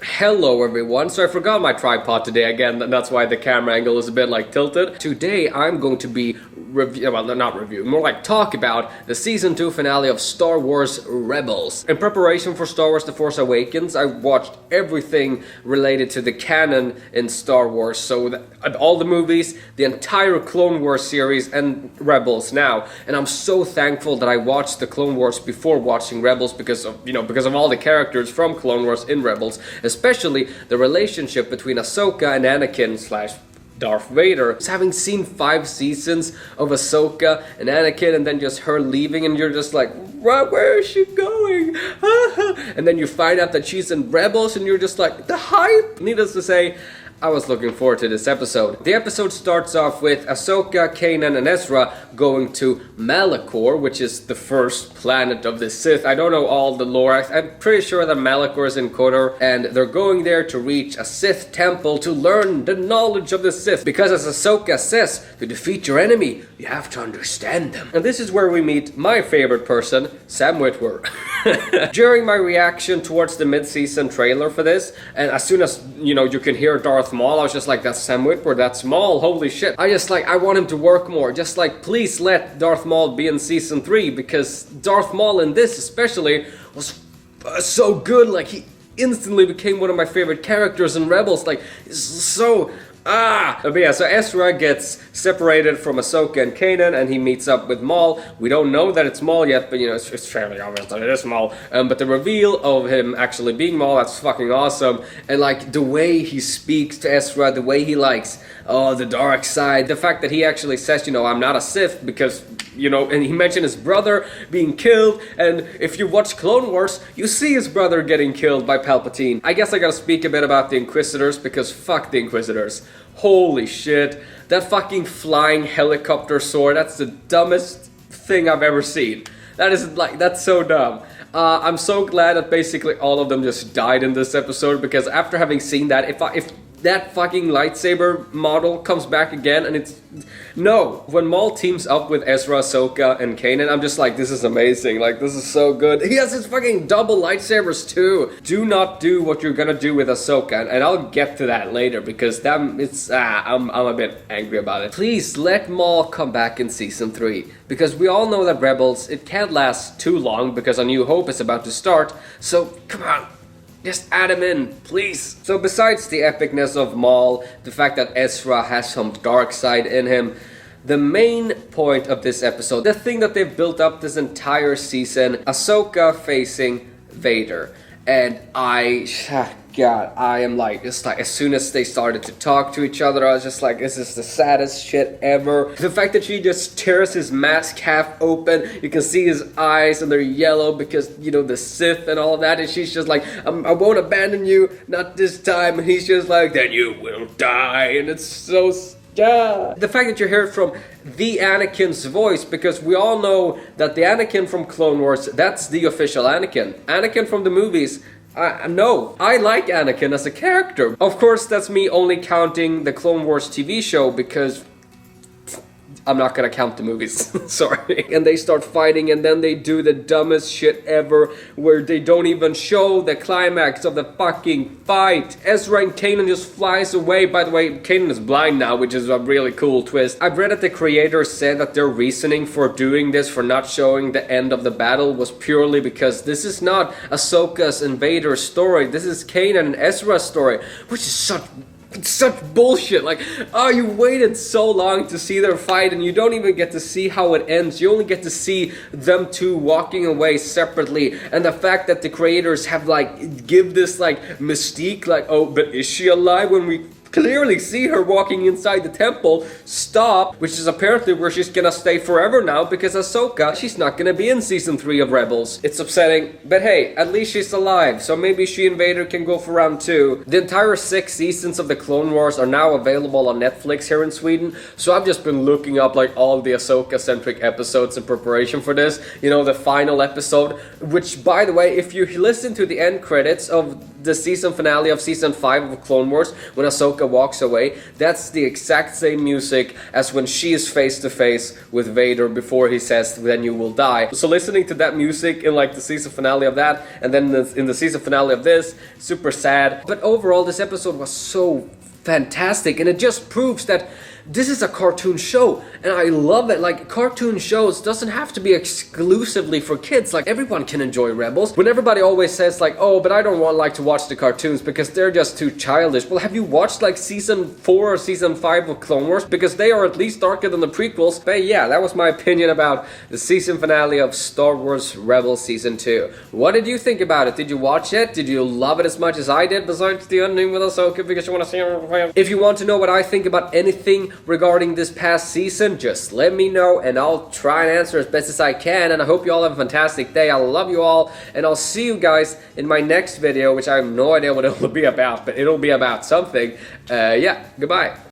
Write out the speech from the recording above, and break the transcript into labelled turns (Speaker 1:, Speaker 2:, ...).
Speaker 1: Hello everyone, so I forgot my tripod today again, and that's why the camera angle is a bit like tilted. Today I'm going to be more like talk about the season 2 finale of Star Wars Rebels. In preparation for Star Wars The Force Awakens, I watched everything related to the canon in Star Wars, so all the movies, the entire Clone Wars series, and Rebels now. And I'm so thankful that I watched the Clone Wars before watching Rebels because of all the characters from Clone Wars in Rebels. Especially the relationship between Ashoka and Anakin / Darth Vader. Having seen 5 seasons of Ashoka and Anakin and then just her leaving and you're just like, where is she going? And then you find out that she's in Rebels and you're just like, the hype! Needless to say, I was looking forward to this episode. The episode starts off with Ashoka, Kanan, and Ezra going to Malachor, which is the first planet of the Sith. I don't know all the lore. I'm pretty sure that Malachor is in Kotor, and they're going there to reach a Sith temple to learn the knowledge of the Sith. Because as Ashoka says, to defeat your enemy, you have to understand them. And this is where we meet my favorite person, Sam Witwer. During my reaction towards the mid-season trailer for this, and as soon as, you can hear Darth Maul, I was just like, that's Sam Witwer, that's Maul, holy shit. I want him to work more. Just like, please let Darth Maul be in season 3, because Darth Maul in this especially was so good. Like, he instantly became one of my favorite characters in Rebels. Like, so... But yeah, so Ezra gets separated from Ahsoka and Kanan, and he meets up with Maul. We don't know that it's Maul yet, but it's fairly obvious that it is Maul. But the reveal of him actually being Maul, that's fucking awesome. And like, the way he speaks to Ezra, the way he likes, the dark side. The fact that he actually says, I'm not a Sith, because... and he mentioned his brother being killed, and if you watch Clone Wars, you see his brother getting killed by Palpatine. I guess I gotta speak a bit about the Inquisitors, because fuck the Inquisitors. Holy shit. That fucking flying helicopter sword, that's the dumbest thing I've ever seen. That's so dumb. I'm so glad that basically all of them just died in this episode, because after having seen that, if that fucking lightsaber model comes back again, and it's... No! When Maul teams up with Ezra, Ahsoka, and Kanan, I'm just like, this is amazing, like, this is so good. He has his fucking double lightsabers too! Do not do what you're gonna do with Ahsoka, and I'll get to that later, because I'm a bit angry about it. Please, let Maul come back in Season 3, because we all know that Rebels, it can't last too long, because A New Hope is about to start, so, come on! Just add him in, please. So besides the epicness of Maul, the fact that Ezra has some dark side in him, the main point of this episode, the thing that they've built up this entire season, Ahsoka facing Vader. And I am like, as soon as they started to talk to each other, I was just like, this is the saddest shit ever. The fact that she just tears his mask half open, you can see his eyes and they're yellow because, the Sith and all of that, and she's just like, I won't abandon you, not this time, and he's just like, then you will die, and it's so... The fact that you hear it from the Anakin's voice, because we all know that the Anakin from Clone Wars, that's the official Anakin. Anakin from the movies, no, I like Anakin as a character. Of course, that's me only counting the Clone Wars TV show, because I'm not gonna count the movies, sorry. And they start fighting, and then they do the dumbest shit ever, where they don't even show the climax of the fucking fight. Ezra and Kanan just flies away. By the way, Kanan is blind now, which is a really cool twist. I've read that the creators said that their reasoning for doing this, for not showing the end of the battle, was purely because this is not Ahsoka's and Vader's story. This is Kanan and Ezra's story, which is such bullshit. Like, you waited so long to see their fight and you don't even get to see how it ends. You only get to see them two walking away separately, and the fact that the creators have give this mystique, oh, but is she alive, when we clearly see her walking inside the temple, stop, which is apparently where she's gonna stay forever now, because Ahsoka, she's not gonna be in Season 3 of Rebels. It's upsetting, but hey, at least she's alive, so maybe she and Vader can go for round 2. The entire 6 seasons of the Clone Wars are now available on Netflix here in Sweden, so I've just been looking up all the Ahsoka-centric episodes in preparation for this. The final episode, which, by the way, if you listen to the end credits of the season finale of season 5 of Clone Wars when Ahsoka walks away. That's the exact same music as when she is face to face with Vader before he says, "Then you will die." So listening to that music in like the season finale of that, and then in the season finale of this, super sad. But overall, this episode was so fantastic, and it just proves that this is a cartoon show, and I love it. Like, cartoon shows doesn't have to be exclusively for kids. Like, everyone can enjoy Rebels. When everybody always says like, "Oh, but I don't want like to watch the cartoons because they're just too childish." Well, have you watched like season 4 or season 5 of Clone Wars? Because they are at least darker than the prequels. But yeah, that was my opinion about the season finale of Star Wars Rebels season 2. What did you think about it? Did you watch it? Did you love it as much as I did, besides the ending with Ahsoka because you want to see her? If you want to know what I think about anything regarding this past season, just let me know and I'll try and answer as best as I can. And I hope you all have a fantastic day. I love you all, and I'll see you guys in my next video, which I have no idea what it'll be about, but it'll be about something. Yeah, goodbye.